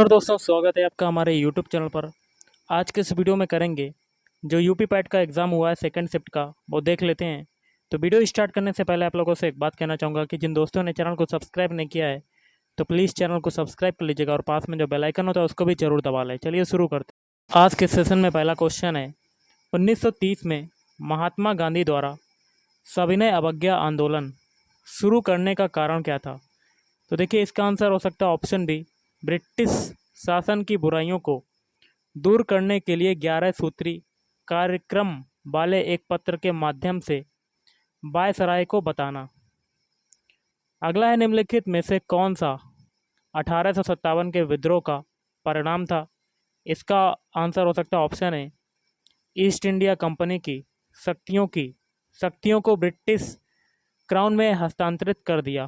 नमस्कार दोस्तों, स्वागत है आपका हमारे यूट्यूब चैनल पर। आज के इस वीडियो में करेंगे जो यूपी पैट का एग्ज़ाम हुआ है सेकंड शिफ्ट का, वो देख लेते हैं। तो वीडियो स्टार्ट करने से पहले आप लोगों से एक बात कहना चाहूँगा कि जिन दोस्तों ने चैनल को सब्सक्राइब नहीं किया है तो प्लीज़ चैनल को सब्सक्राइब कर लीजिएगा और पास में जो बेल आइकन होता है उसको भी ज़रूर दबा लें। चलिए शुरू करते हैं। आज के सेशन में पहला क्वेश्चन है, 1930 में महात्मा गांधी द्वारा सविनय अवज्ञा आंदोलन शुरू करने का कारण क्या था? तो देखिए, इसका आंसर हो सकता है ऑप्शन बी, ब्रिटिश शासन की बुराइयों को दूर करने के लिए 11 सूत्री कार्यक्रम वाले एक पत्र के माध्यम से वायसराय को बताना। अगला है, निम्नलिखित में से कौन सा 1857 के विद्रोह का परिणाम था? इसका आंसर हो सकता है ऑप्शन है, ईस्ट इंडिया कंपनी की शक्तियों को ब्रिटिश क्राउन में हस्तांतरित कर दिया।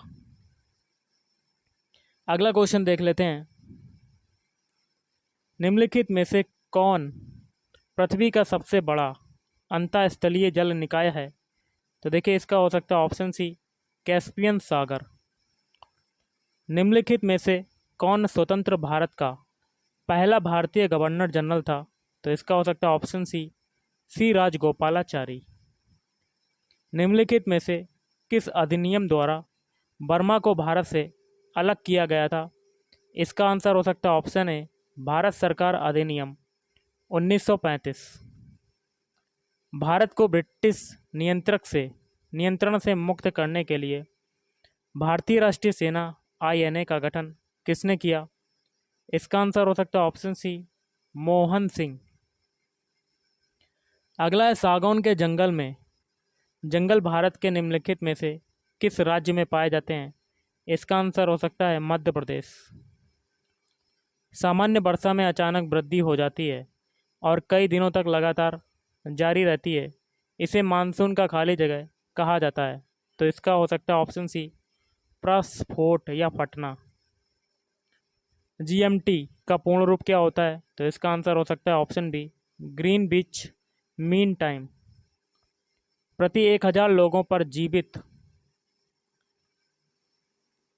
अगला क्वेश्चन देख लेते हैं, निम्नलिखित में से कौन पृथ्वी का सबसे बड़ा अंतःस्थलीय जल निकाय है? तो देखिए, इसका हो सकता है ऑप्शन सी, कैस्पियन सागर। निम्नलिखित में से कौन स्वतंत्र भारत का पहला भारतीय गवर्नर जनरल था? तो इसका हो सकता है ऑप्शन सी राजगोपालाचारी। निम्नलिखित में से किस अधिनियम द्वारा बर्मा को भारत से अलग किया गया था? इसका आंसर हो सकता है ऑप्शन है, भारत सरकार अधिनियम 1935। भारत को ब्रिटिश नियंत्रण से मुक्त करने के लिए भारतीय राष्ट्रीय सेना INA का गठन किसने किया? इसका आंसर हो सकता है ऑप्शन सी, मोहन सिंह। अगला है, सागौन के जंगल भारत के निम्नलिखित में से किस राज्य में पाए जाते हैं? इसका आंसर हो सकता है मध्य प्रदेश। सामान्य वर्षा में अचानक वृद्धि हो जाती है और कई दिनों तक लगातार जारी रहती है, इसे मानसून का खाली जगह कहा जाता है। तो इसका हो सकता है ऑप्शन सी, प्रस्फोट या फटना। GMT का पूर्ण रूप क्या होता है? तो इसका आंसर हो सकता है ऑप्शन बी, ग्रीन बीच मीन टाइम। प्रति 1000 लोगों पर जीवित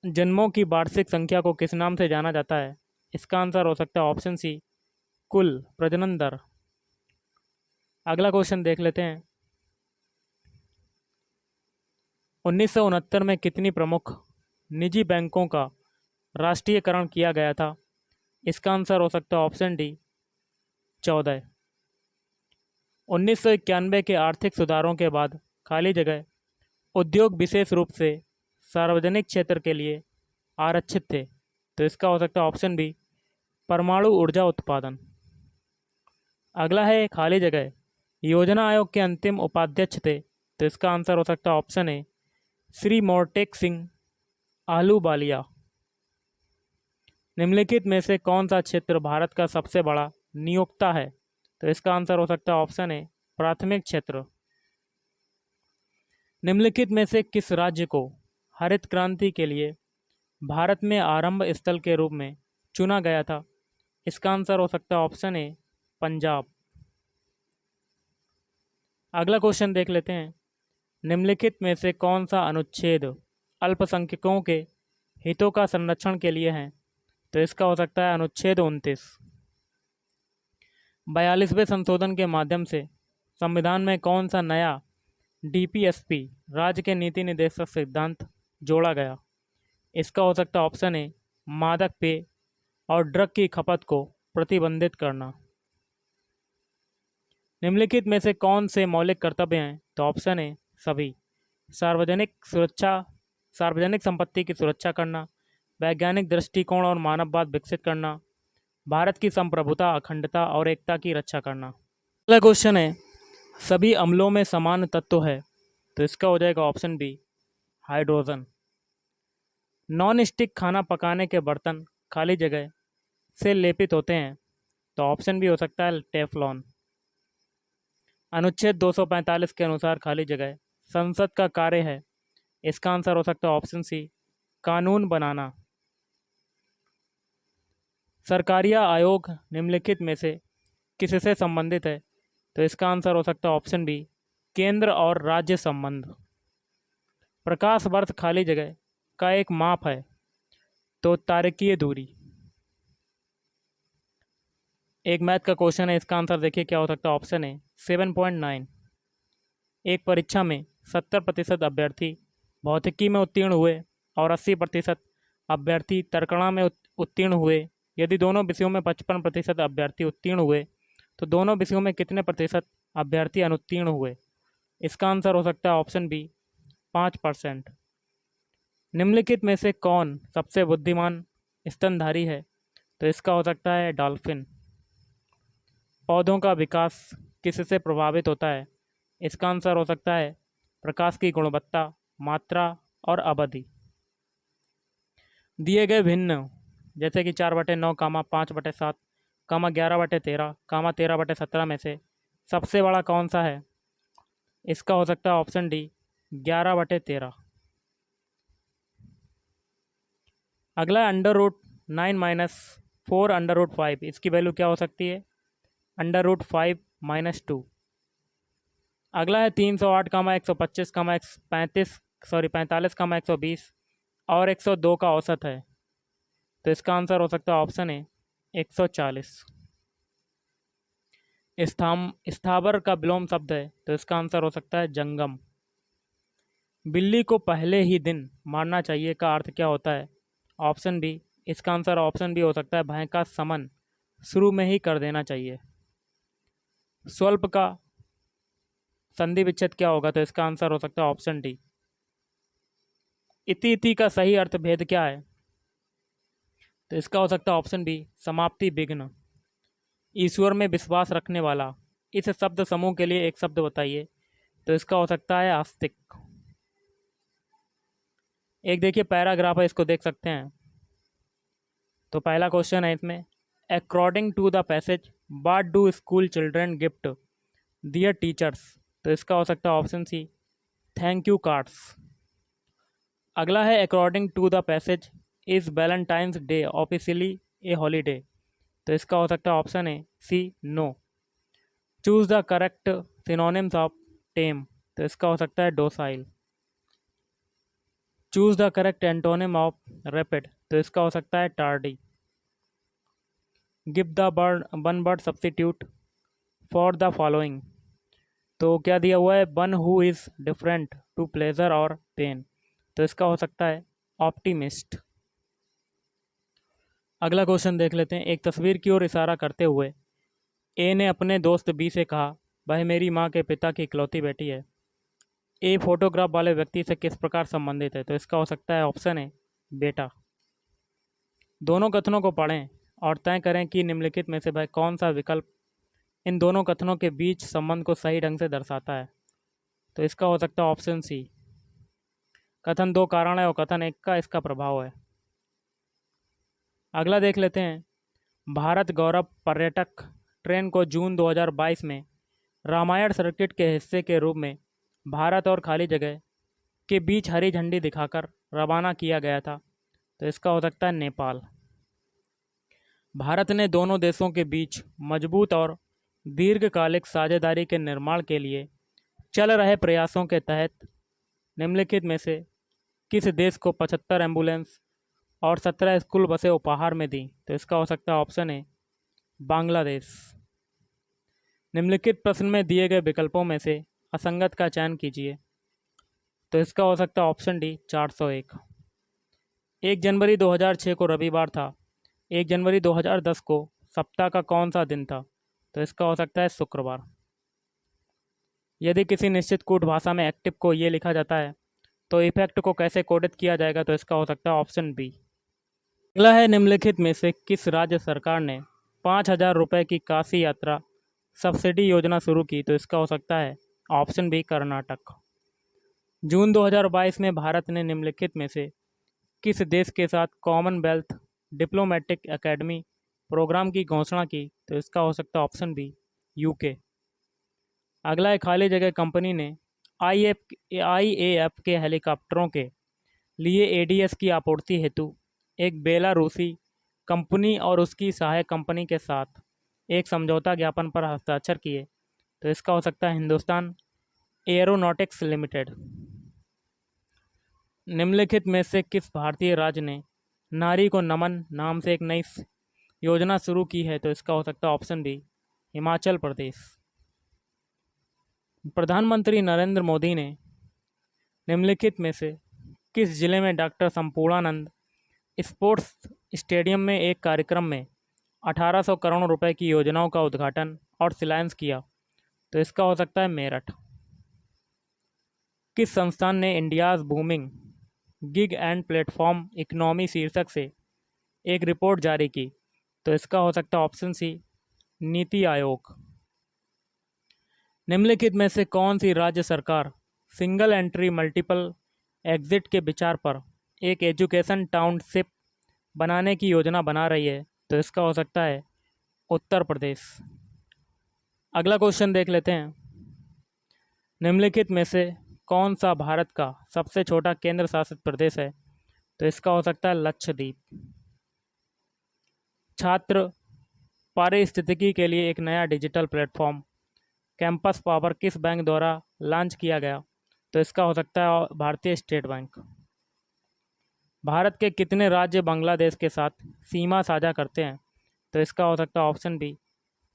जन्मों की वार्षिक संख्या को किस नाम से जाना जाता है? इसका आंसर हो सकता है ऑप्शन सी, कुल प्रजनन दर। अगला क्वेश्चन देख लेते हैं, 1969 में कितनी प्रमुख निजी बैंकों का राष्ट्रीयकरण किया गया था? इसका आंसर हो सकता है ऑप्शन डी, 14। 1991 के आर्थिक सुधारों के बाद खाली जगह उद्योग विशेष रूप से सार्वजनिक क्षेत्र के लिए आरक्षित थे। तो इसका हो सकता है ऑप्शन बी, परमाणु ऊर्जा उत्पादन। अगला है, खाली जगह योजना आयोग के अंतिम उपाध्यक्ष थे। तो इसका आंसर हो सकता है ऑप्शन ए, श्री मोर्टेक सिंह आहलूवालिया। निम्नलिखित में से कौन सा क्षेत्र भारत का सबसे बड़ा नियोक्ता है? तो इसका आंसर हो सकता है ऑप्शन ए, प्राथमिक क्षेत्र। निम्नलिखित में से किस राज्य को हरित क्रांति के लिए भारत में आरंभ स्थल के रूप में चुना गया था? इसका आंसर हो सकता है ऑप्शन ए, पंजाब। अगला क्वेश्चन देख लेते हैं, निम्नलिखित में से कौन सा अनुच्छेद अल्पसंख्यकों के हितों का संरक्षण के लिए है? तो इसका हो सकता है अनुच्छेद 29। 42वें संशोधन के माध्यम से संविधान में कौन सा नया DPSP राज्य के नीति निर्देशक सिद्धांत जोड़ा गया? इसका हो सकता है ऑप्शन ए, मादक पेय और ड्रग की खपत को प्रतिबंधित करना। निम्नलिखित में से कौन से मौलिक कर्तव्य हैं? तो ऑप्शन ए, सभी। सार्वजनिक संपत्ति की सुरक्षा करना, वैज्ञानिक दृष्टिकोण और मानववाद विकसित करना, भारत की संप्रभुता, अखंडता और एकता की रक्षा करना। अगला क्वेश्चन है, सभी अम्लों में समान तत्व है। तो इसका हो जाएगा option B, hydrogen. Non stick खाना पकाने के बर्तन खाली जगह से लेपित होते हैं। तो ऑप्शन बी हो सकता है टेफलॉन। अनुच्छेद 245 के अनुसार खाली जगह संसद का कार्य है। इसका आंसर हो सकता है ऑप्शन सी, कानून बनाना। सरकारिया आयोग निम्नलिखित में से किससे संबंधित है? तो इसका आंसर हो सकता है ऑप्शन बी, केंद्र और राज्य संबंध। प्रकाश वर्ष खाली जगह का एक माप है। तो तारकीय दूरी। एक मैथ का क्वेश्चन है, इसका आंसर देखिए क्या हो सकता है। ऑप्शन है 7.9। एक परीक्षा में 70% अभ्यर्थी भौतिकी में उत्तीर्ण हुए और 80% अभ्यर्थी तर्कणा में उत्तीर्ण हुए। यदि दोनों विषयों में 55% अभ्यर्थी उत्तीर्ण हुए तो दोनों विषयों में कितने प्रतिशत अभ्यर्थी अनुत्तीर्ण हुए? इसका आंसर हो सकता है ऑप्शन बी 5%। निम्नलिखित में से कौन सबसे बुद्धिमान स्तनधारी है? तो इसका हो सकता है डॉल्फिन। पौधों का विकास किससे प्रभावित होता है? इसका आंसर हो सकता है प्रकाश की गुणवत्ता, मात्रा और अवधि। दिए गए भिन्न जैसे कि 4/9, 5/7, 11/13, 13/17 में से सबसे बड़ा कौन सा है? इसका हो सकता है ऑप्शन डी 11/13। अगला है √9 - 4 √5। इसकी वैल्यू क्या हो सकती है? √5 - 2। अगला है 308, 125, 45, 120 और 102 का औसत है। तो इसका आंसर हो सकता है ऑप्शन है 140। स्थावर का विलोम शब्द है, तो इसका आंसर हो सकता है जंगम। बिल्ली को पहले ही दिन मारना चाहिए का अर्थ क्या होता है? Option B. इसका आंसर ऑप्शन बी हो सकता है भय का शमन शुरू में ही कर देना चाहिए। स्वल्प का संधि विच्छेद क्या होगा? तो इसका आंसर हो सकता है ऑप्शन डी। इति इति का सही अर्थ भेद क्या है? तो इसका हो सकता है ऑप्शन बी समाप्ति विघ्न। ईश्वर में विश्वास रखने वाला, इस शब्द समूह के लिए एक शब्द बताइए। तो इसका हो सकता है आस्तिक। एक देखिए पैराग्राफ है, इसको देख सकते हैं। तो पहला क्वेश्चन है इसमें, according to the passage what do school children gift their teachers? तो इसका हो सकता है option C thank you cards. अगला है according to the passage is valentine's day officially a holiday? तो इसका हो सकता है ऑप्शन है C no. Choose the correct synonyms of tame? तो इसका हो सकता है docile. Choose the correct antonym of rapid? तो इसका हो सकता है tardy. Give the bird one word substitute for the following? तो क्या दिया हुआ है? One who is different to pleasure और पेन? तो इसका हो सकता है ऑप्टिमिस्ट। अगला क्वेश्चन देख लेते हैं। एक तस्वीर की ओर इशारा करते हुए ए ने अपने दोस्त बी से कहा, वह मेरी माँ के पिता की इकलौती बेटी है। ए फोटोग्राफ वाले व्यक्ति से किस प्रकार संबंधित है? तो इसका हो सकता है ऑप्शन है बेटा। दोनों कथनों को पढ़ें और तय करें कि निम्नलिखित में से वह कौन सा विकल्प इन दोनों कथनों के बीच संबंध को सही ढंग से दर्शाता है। तो इसका हो सकता है ऑप्शन सी कथन 2 कारण है और कथन 1 का इसका प्रभाव है। अगला देख लेते हैं। भारत गौरव पर्यटक ट्रेन को जून 2022 में रामायण सर्किट के हिस्से के रूप में भारत और खाली जगह के बीच हरी झंडी दिखाकर रवाना किया गया था। तो इसका हो सकता है नेपाल। भारत ने दोनों देशों के बीच मजबूत और दीर्घकालिक साझेदारी के निर्माण के लिए चल रहे प्रयासों के तहत निम्नलिखित में से किस देश को 75 एम्बुलेंस और 17 स्कूल बसें उपहार में दी? तो इसका हो सकता है ऑप्शन है बांग्लादेश। निम्नलिखित प्रश्न में दिए गए विकल्पों में से असंगत का चयन कीजिए। तो इसका हो सकता है ऑप्शन डी 401। 1 जनवरी 2006 को रविवार था। 1 जनवरी 2010 को सप्ताह का कौन सा दिन था? तो इसका हो सकता है शुक्रवार। यदि किसी निश्चित कूट भाषा में एक्टिव को ये लिखा जाता है तो इफेक्ट को कैसे कोडित किया जाएगा? तो इसका हो सकता है ऑप्शन बी। अगला है निम्नलिखित में से किस राज्य सरकार ने 5,000 रुपये की काशी यात्रा सब्सिडी योजना शुरू की? तो इसका हो सकता है ऑप्शन बी कर्नाटक। जून 2022 में भारत ने निम्नलिखित में से किस देश के साथ कॉमनवेल्थ डिप्लोमेटिक एकेडमी प्रोग्राम की घोषणा की? तो इसका हो सकता है ऑप्शन बी यूके। अगला है खाली जगह कंपनी ने IAF के हेलीकॉप्टरों के लिए ADS की आपूर्ति हेतु एक बेलारूसी कंपनी और उसकी सहायक कंपनी के साथ एक समझौता ज्ञापन पर हस्ताक्षर किए। तो इसका हो सकता है हिंदुस्तान एरोनॉटिक्स लिमिटेड। निम्नलिखित में से किस भारतीय राज्य ने नारी को नमन नाम से एक नई योजना शुरू की है? तो इसका हो सकता है ऑप्शन बी हिमाचल प्रदेश। प्रधानमंत्री नरेंद्र मोदी ने निम्नलिखित में से किस जिले में डॉक्टर संपूर्णानंद स्पोर्ट्स स्टेडियम में एक कार्यक्रम में 1800 करोड़ रुपए की योजनाओं का उद्घाटन और शिलान्यास किया? तो इसका हो सकता है मेरठ। किस संस्थान ने India's booming gig and platform economy शीर्षक से एक रिपोर्ट जारी की? तो इसका हो सकता है ऑप्शन सी नीति आयोग। निम्नलिखित में से कौन सी राज्य सरकार सिंगल एंट्री मल्टीपल एग्जिट के विचार पर एक एजुकेशन टाउनशिप बनाने की योजना बना रही है? तो इसका हो सकता है उत्तर प्रदेश। अगला क्वेश्चन देख लेते हैं। निम्नलिखित में से कौन सा भारत का सबसे छोटा केंद्र शासित प्रदेश है? तो इसका हो सकता है लक्षद्वीप। छात्र पारिस्थितिकी के लिए एक नया डिजिटल प्लेटफॉर्म कैंपस पावर किस बैंक द्वारा लॉन्च किया गया? तो इसका हो सकता है भारतीय स्टेट बैंक। भारत के कितने राज्य बांग्लादेश के साथ सीमा साझा करते हैं? तो इसका हो सकता है ऑप्शन बी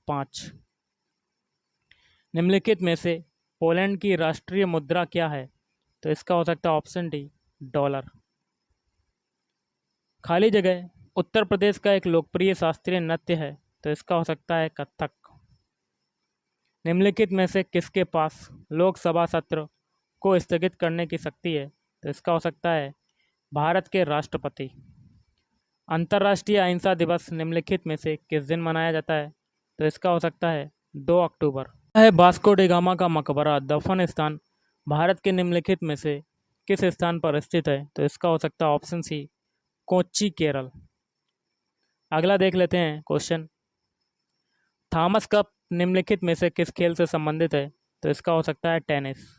5। निम्नलिखित में से पोलैंड की राष्ट्रीय मुद्रा क्या है? तो इसका हो सकता है ऑप्शन डी डॉलर। खाली जगह उत्तर प्रदेश का एक लोकप्रिय शास्त्रीय नृत्य है? तो इसका हो सकता है कथक। निम्नलिखित में से किसके पास लोकसभा सत्र को स्थगित करने की शक्ति है? तो इसका हो सकता है भारत के राष्ट्रपति। अंतर्राष्ट्रीय अहिंसा दिवस निम्नलिखित में से किस दिन मनाया जाता है? तो इसका हो सकता है 2 अक्टूबर। है वास्को डी गामा का मकबरा दफन स्थान भारत के निम्नलिखित में से किस स्थान पर स्थित है? तो इसका हो सकता है ऑप्शन सी कोच्चि केरल। अगला देख लेते हैं क्वेश्चन। थॉमस कप निम्नलिखित में से किस खेल से संबंधित है? तो इसका हो सकता है टेनिस।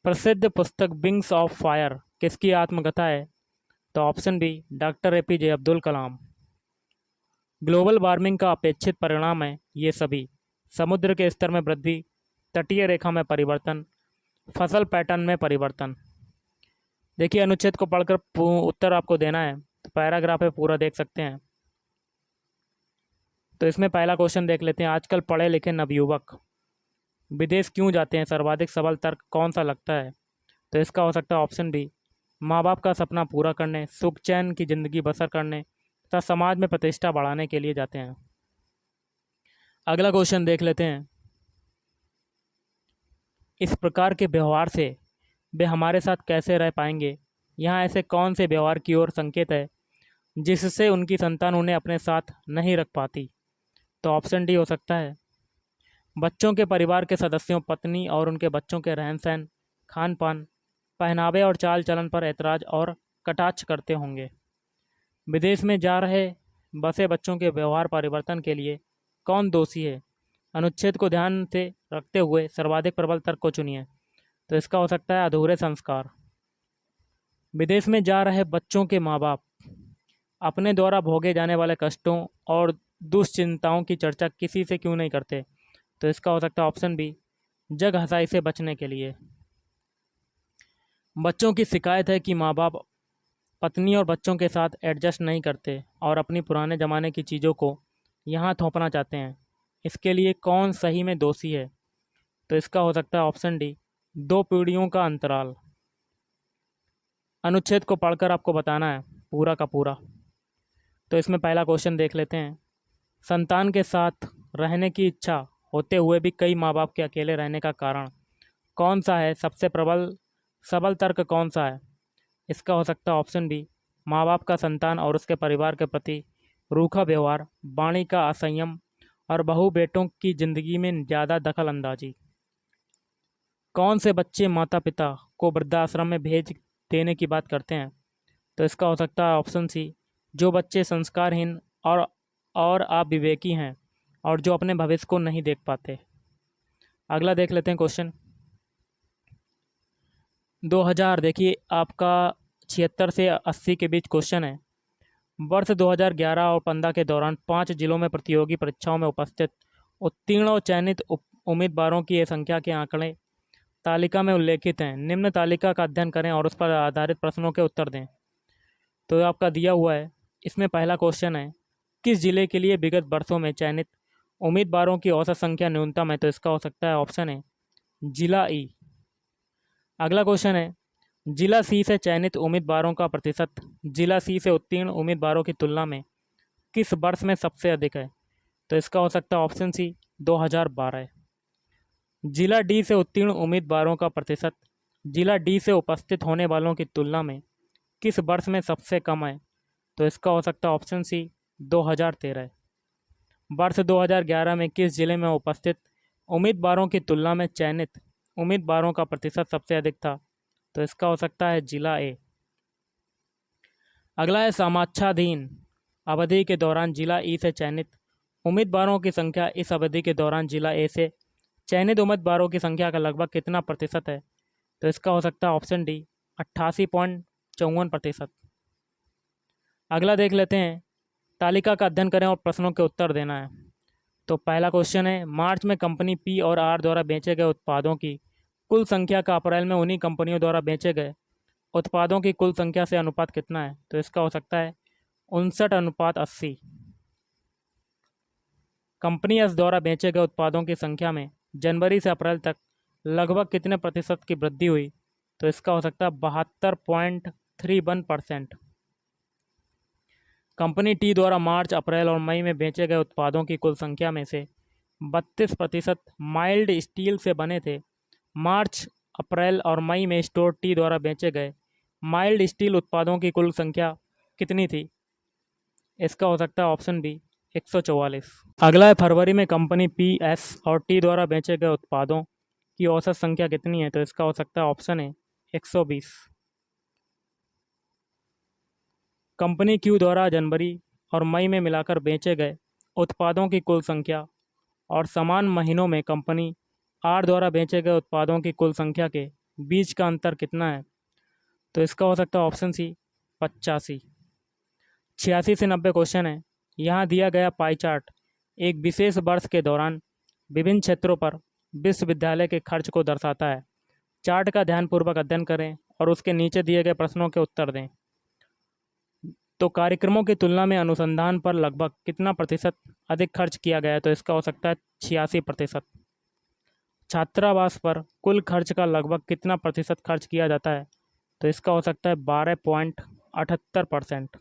प्रसिद्ध पुस्तक विंग्स ऑफ फायर किसकी आत्मकथा है? तो option B doctor APJ Abdul Kalam. Global warming का अपेक्षित परिणाम है ये सभी: समुद्र के स्तर में वृद्धि, तटीय रेखा में परिवर्तन, फसल पैटर्न में परिवर्तन। देखिए अनुच्छेद को पढ़कर उत्तर आपको देना है, तो पैराग्राफ है पूरा देख सकते हैं। तो इसमें पहला क्वेश्चन देख लेते हैं। आजकल पढ़े लिखे नवयुवक विदेश क्यों जाते हैं? सर्वाधिक सबल तर्क कौन सा लगता है? तो इसका हो सकता है ऑप्शन बी माँ बाप का सपना पूरा करने, सुख चैन की जिंदगी बसर करने तथा समाज में प्रतिष्ठा बढ़ाने के लिए जाते हैं। अगला क्वेश्चन देख लेते हैं। इस प्रकार के व्यवहार से वे हमारे साथ कैसे रह पाएंगे? यहाँ ऐसे कौन से व्यवहार की ओर संकेत है जिससे उनकी संतान उन्हें अपने साथ नहीं रख पाती? तो ऑप्शन डी हो सकता है बच्चों के परिवार के सदस्यों, पत्नी और उनके बच्चों के रहन सहन, खान पान, पहनावे और चाल चलन पर ऐतराज और कटाक्ष करते होंगे। विदेश में जा रहे बसे बच्चों के व्यवहार परिवर्तन के लिए कौन दोषी है? अनुच्छेद को ध्यान से रखते हुए सर्वाधिक प्रबल तर्क को चुनिए। तो इसका हो सकता है अधूरे संस्कार। विदेश में जा रहे बच्चों के माँ बाप अपने द्वारा भोगे जाने वाले कष्टों और दुश्चिंताओं की चर्चा किसी से क्यों नहीं करते? तो इसका हो सकता है ऑप्शन बी जग हंसाई से बचने के लिए। बच्चों की शिकायत है कि माँ बाप पत्नी और बच्चों के साथ एडजस्ट नहीं करते और अपनी पुराने ज़माने की चीज़ों को यहाँ थोपना चाहते हैं। इसके लिए कौन सही में दोषी है? तो इसका हो सकता है ऑप्शन डी 2 पीढ़ियों का अंतराल। अनुच्छेद को पढ़कर आपको बताना है पूरा का पूरा। तो इसमें पहला क्वेश्चन देख लेते हैं। संतान के साथ रहने की इच्छा होते हुए भी कई माँ बाप के अकेले रहने का कारण कौन सा है? सबसे प्रबल सबल तर्क कौन सा है? इसका हो सकता है ऑप्शन बी माँ बाप का संतान और उसके परिवार के प्रति रूखा व्यवहार, वाणी का असंयम और बहू बेटों की जिंदगी में ज़्यादा दखल अंदाजी। कौन से बच्चे माता पिता को वृद्धाश्रम में भेज देने की बात करते हैं? तो इसका हो सकता है ऑप्शन सी जो बच्चे संस्कारहीन और अविवेकी हैं और जो अपने भविष्य को नहीं देख पाते। अगला देख लेते हैं क्वेश्चन 2000। देखिए आपका 76 से 80 के बीच क्वेश्चन है। वर्ष 2011 और 15 के दौरान 5 जिलों में प्रतियोगी परीक्षाओं में उपस्थित उत्तीर्ण और चयनित उम्मीदवारों की संख्या के आंकड़े तालिका में उल्लेखित हैं। निम्न तालिका का अध्ययन करें और उस पर आधारित प्रश्नों के उत्तर दें। तो आपका दिया हुआ है। इसमें पहला क्वेश्चन है किस जिले के लिए विगत वर्षों में चयनित उम्मीदवारों की औसत संख्या न्यूनतम है? तो इसका हो सकता है ऑप्शन है जिला ई। अगला क्वेश्चन है, जिला सी से चयनित उम्मीदवारों का प्रतिशत जिला सी से उत्तीर्ण उम्मीदवारों की तुलना में किस वर्ष में सबसे अधिक है? तो इसका हो सकता है ऑप्शन सी 2012। जिला डी से उत्तीर्ण उम्मीदवारों का प्रतिशत जिला डी से उपस्थित होने वालों की तुलना में किस वर्ष में सबसे कम है? तो इसका हो सकता है ऑप्शन सी 2013। वर्ष 2011 में किस जिले में उपस्थित उम्मीदवारों की तुलना में चयनित उम्मीदवारों का प्रतिशत सबसे अधिक था? तो इसका हो सकता है जिला ए। अगला है, समाच्छाधीन अवधि के दौरान जिला ई से चयनित उम्मीदवारों की संख्या इस अवधि के दौरान जिला ए से चयनित उम्मीदवारों की संख्या का लगभग कितना प्रतिशत है? तो इसका हो सकता है ऑप्शन डी 88.54%। अगला देख लेते हैं, तालिका का अध्ययन करें और प्रश्नों के उत्तर देना है। तो पहला क्वेश्चन है, मार्च में कंपनी पी और आर द्वारा बेचे गए उत्पादों की कुल संख्या का अप्रैल में उन्हीं कंपनियों द्वारा बेचे गए उत्पादों की कुल संख्या से अनुपात कितना है? तो इसका हो सकता है 59:80। कंपनी एस द्वारा बेचे गए उत्पादों की संख्या में जनवरी से अप्रैल तक लगभग कितने प्रतिशत की वृद्धि हुई? तो इसका हो सकता है 72.31%। कंपनी टी द्वारा मार्च, अप्रैल और मई में बेचे गए उत्पादों की कुल संख्या में से 32% माइल्ड स्टील से बने थे। मार्च, अप्रैल और मई में स्टोर टी द्वारा बेचे गए माइल्ड स्टील उत्पादों की कुल संख्या कितनी थी? इसका हो सकता है ऑप्शन बी 144। अगला है, फरवरी में कंपनी पी, एस और टी द्वारा बेचे गए उत्पादों की औसत संख्या कितनी है? तो इसका हो सकता है ऑप्शन है 120। कंपनी क्यू द्वारा जनवरी और मई में मिलाकर बेचे गए उत्पादों की कुल संख्या और समान महीनों में कंपनी आर द्वारा बेचे गए उत्पादों की कुल संख्या के बीच का अंतर कितना है? तो इसका हो सकता है ऑप्शन सी 85। 86 से 90 क्वेश्चन है। यहाँ दिया गया पाई चार्ट एक विशेष वर्ष के दौरान विभिन्न क्षेत्रों पर विश्वविद्यालय के खर्च को दर्शाता है। चार्ट का ध्यानपूर्वक अध्ययन करें और उसके नीचे दिए गए प्रश्नों के उत्तर दें। तो कार्यक्रमों की तुलना में अनुसंधान पर लगभग कितना प्रतिशत अधिक खर्च किया गया है? तो इसका हो सकता है 86%। छात्रावास पर कुल खर्च का लगभग कितना प्रतिशत खर्च किया जाता है? तो इसका हो सकता है 12.78%।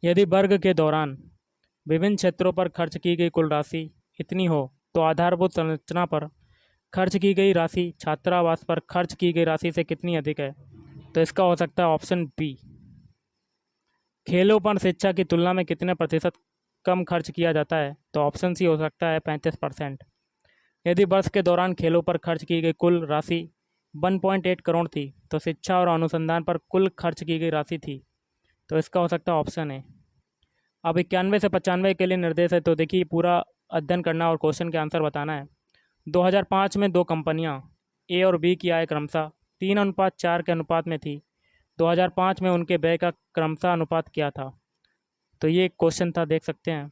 यदि वर्ग के दौरान विभिन्न क्षेत्रों पर खर्च की गई कुल राशि इतनी हो तो आधारभूत संरचना पर खर्च की गई राशि छात्रावास पर खर्च की गई राशि से कितनी अधिक है? तो इसका हो सकता है ऑप्शन बी। खेलों पर शिक्षा की तुलना में कितने प्रतिशत कम खर्च किया जाता है? तो ऑप्शन सी हो सकता है 35%। यदि वर्ष के दौरान खेलों पर खर्च की गई कुल राशि 1.8 करोड़ थी तो शिक्षा और अनुसंधान पर कुल खर्च की गई राशि थी। तो इसका हो सकता है ऑप्शन है। अब 91 से 95 के लिए निर्देश है, तो देखिए पूरा अध्ययन करना और क्वेश्चन के आंसर बताना है। 2005 में दो कंपनियां ए और बी की आय क्रमशः 3:4 के अनुपात में थी। 2005 में उनके व्यय का क्रमशः अनुपात क्या था? तो ये एक क्वेश्चन था, देख सकते हैं।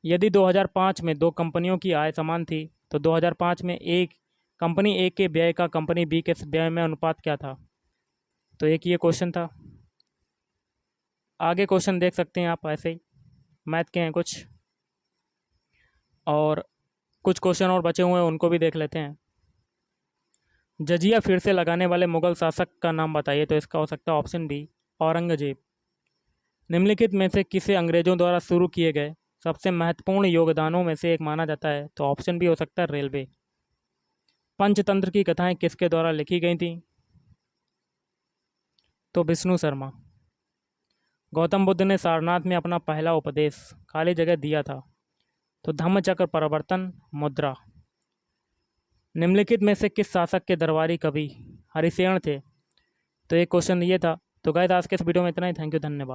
यदि 2005 में दो कंपनियों की आय समान थी तो 2005 में एक कंपनी ए के व्यय का कंपनी बी के व्यय में अनुपात क्या था? तो एक ये क्वेश्चन था। आगे क्वेश्चन देख सकते हैं आप, ऐसे ही मैथ के हैं कुछ, और कुछ क्वेश्चन और बचे हुए हैं उनको भी देख लेते हैं। जजिया फिर से लगाने वाले मुगल शासक का नाम बताइए। तो इसका हो सकता है ऑप्शन बी औरंगजेब। निम्नलिखित में से किसे अंग्रेजों द्वारा शुरू किए गए सबसे महत्वपूर्ण योगदानों में से एक माना जाता है? तो ऑप्शन बी हो सकता है रेलवे। पंचतंत्र की कथाएं किसके द्वारा लिखी गई थी? तो विष्णु शर्मा। गौतम बुद्ध ने सारनाथ में अपना पहला उपदेश खाली जगह दिया था। तो धम्मचक्र प्रवर्तन मुद्रा। निम्नलिखित में से किस शासक के दरबारी कवि हरिसेन थे? तो एक क्वेश्चन ये था। तो गाइस आज के इस वीडियो में इतना ही। थैंक यू, धन्यवाद।